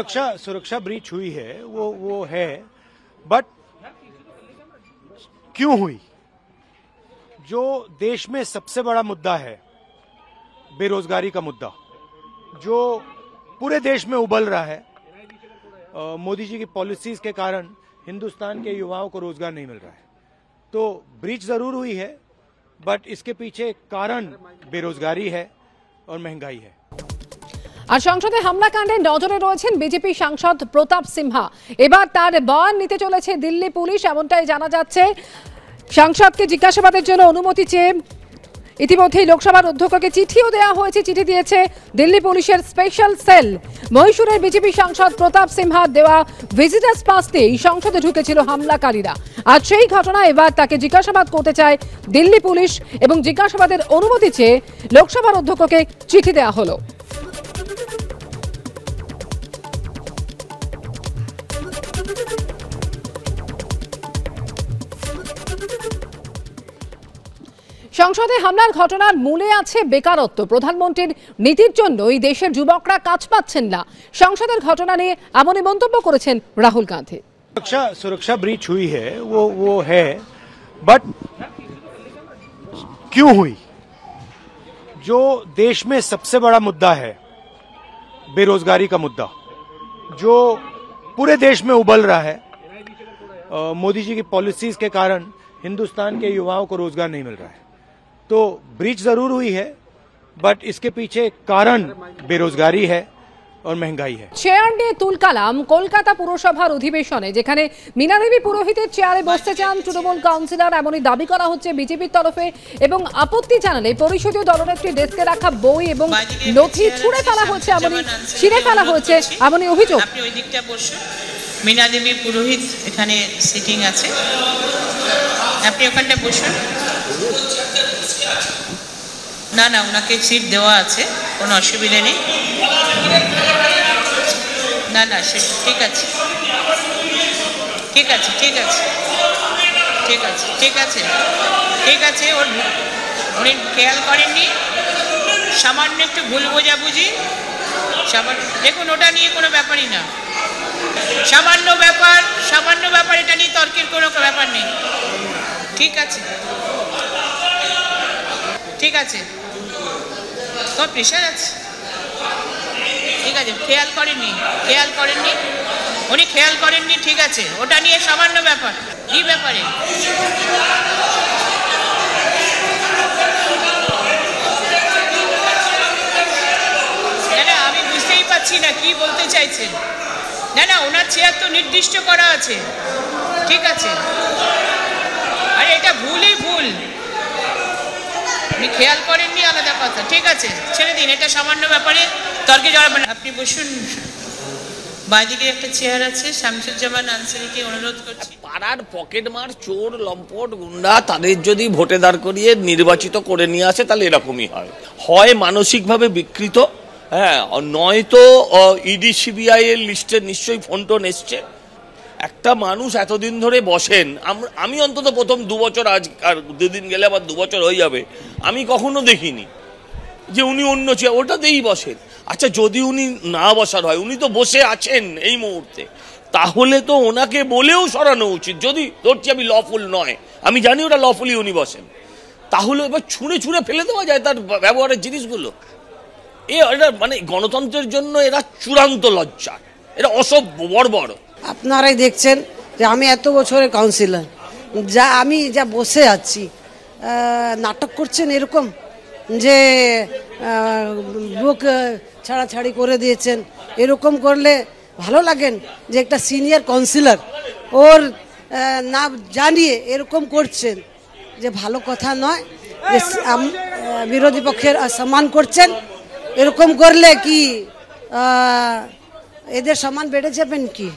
सुरक्षा ब्रीच हुई है वो है, बट क्यों हुई? जो देश में सबसे बड़ा मुद्दा है, बेरोजगारी का मुद्दा, जो पूरे देश में उबल रहा है, मोदी जी की पॉलिसीज के कारण हिंदुस्तान के युवाओं को रोजगार नहीं मिल रहा है। तो ब्रीच जरूर हुई है, बट इसके पीछे कारण बेरोजगारी है और महंगाई है। আর সংসদে হামলাকাণ্ডে নজরে রয়েছেন বিজেপি সাংসদ প্রতাপ সিনহা। এবার তার বয়ান নিতে চলেছে দিল্লি পুলিশ, এমনটাই জানা যাচ্ছে। সাংসদকে জিজ্ঞাসাবাদের জন্য অনুমতি চেয়ে ইতিমধ্যেই লোকসভার অধ্যক্ষকে চিঠিও দেওয়া হয়েছে। চিঠি দিয়েছে দিল্লি পুলিশের স্পেশাল সেল। মহীশূরের বিজেপি সাংসদ প্রতাপ সিনহার দেওয়া ভিজিটার্স পাস নিয়ে সংসদে ঢুকেছিল হামলাকারীরা। আর সেই ঘটনা এবার তাকে জিজ্ঞাসাবাদ করতে চায় দিল্লি পুলিশ এবং জিজ্ঞাসাবাদের অনুমতি চেয়ে লোকসভার অধ্যক্ষকে চিঠি দেওয়া হলো। সংসদে হামলার ঘটনার মূলে আছে বেকারত্ব। প্রধানমন্ত্রীর নীতির জন্য এই দেশের যুবকরা কাজ পাচ্ছেন না। সংসদের ঘটনা নিয়ে এমনই মন্তব্য করেছেন রাহুল গান্ধী। सुरक्षा ब्रीच हुई है वो है, बट क्यों हुई? जो देश में सबसे बड़ा मुद्दा है, बेरोजगारी का मुद्दा, जो पूरे देश में उबल रहा है, मोदी जी की पॉलिसीज के कारण हिंदुस्तान के युवाओं को रोजगार नहीं मिल रहा है। तो ब्रीच जरूर हुई है, बट इसके पीछे कारण बेरोजगारी है और महंगाई है। চেয়ার নিয়ে তুলকালাম কলকাতা পুরসভার অধিবেশনে, যেখানে মীনা দেবী পুরোহিতের চেয়ারে বসতে চান তৃণমূল কাউন্সিলর, এমনই দাবি করা হচ্ছে বিজেপির তরফে। এবং আপত্তি জানালে পরিষদীয় দলনেত্রী ডেস্কে রাখা বই এবং নথি ছিঁড়ে ফেলা হয়েছে এমনই অভিযোগ। আপনি ওই দিকটা বসুন, মীনা দেবী পুরোহিত এখানে সিটিং আছে, আপনি ওখানটা বসুন। না না, ওনাকে সিট দেওয়া আছে, কোনো অসুবিধা নেই। না না, সে ঠিক আছে ঠিক আছে ঠিক আছে ঠিক আছে ঠিক আছে ঠিক আছে। উনি খেয়াল করেননি, সামান্য একটু ভুল বোঝাবুঝি, সামান্য, দেখুন ওটা নিয়ে কোনো ব্যাপারই না, সামান্য ব্যাপার, এটা নিয়ে তর্কের কোনো ব্যাপার নেই। ঠিক আছে ঠিক আছে, তোমার প্রেশার আছে, ঠিক আছে, খেয়াল করেননি উনি খেয়াল করেননি, ঠিক আছে, ওটা নিয়ে সামান্য ব্যাপার। কি ব্যাপারে? না আমি বুঝতেই পারছি না কি বলতে চাইছেন। না ওনার চেয়ার তো নির্দিষ্ট করা আছে, ঠিক আছে, আরে এটা ভুলই ভুল, উনি খেয়াল করেননি আলাদা কথা, ঠিক আছে, ছেড়ে দিন, এটা সামান্য ব্যাপারে তর্কে জড়াবেন। আপনি বসুন, বাইদিকে একটা চেয়ার আছে, শামসুজ্জামান আনসারীকে অনুরোধ করছি। পাড়ার পকেটমার চোর লম্পট গুন্ডা তাদের যদি ভোটে দাঁড় করিয়ে নির্বাচিত করে নিয়ে আসে, তাহলে এরকমই হয় মানসিকভাবে বিকৃত, হ্যাঁ, নয়তো ইডি সিবিআই এর লিস্টে নিশ্চয়ই ফোন টোন এসছে। একটা মানুষ এতদিন ধরে বসেন, আমি অন্তত প্রথম 2 বছর, আজ আর 2 দিন গেলে আবার 2 বছর হয়ে যাবে, আমি কখনো দেখিনি যে উনি অন্য চেয়ার ওটাতেই বসেন। আচ্ছা, যদি উনি না বসার হয়, উনি তো বসে আছেন এই মুহূর্তে, তাহলে তো ওনাকে বলেও সরানো উচিত। যদি ধরছি আমি লফুল নয়, আমি জানি ওটা লফুলি উনি বসেন, তাহলে এবার ছুঁড়ে ফেলে দেওয়া যায় তার ব্যবহারের জিনিসগুলো। এটা মানে গণতন্ত্রের জন্য এরা চূড়ান্ত লজ্জা, এরা অসভ্য বর্বর। আপনারাই দেখছেন যে আমি এত বছরের কাউন্সিলর, আমি যা বসে আছি, নাটক করছেন এরকম যে বুক ছাড়াছাড়ি করে দিয়েছেন, এরকম করলে ভালো লাগেন? যে একটা সিনিয়র কাউন্সিলর ওর না জানিয়ে এরকম করছেন, যে ভালো কথা নয়। যে বিরোধী পক্ষের সম্মান করছেন, এরকম করলে কি এদের সম্মান বেড়ে যাবেন কি?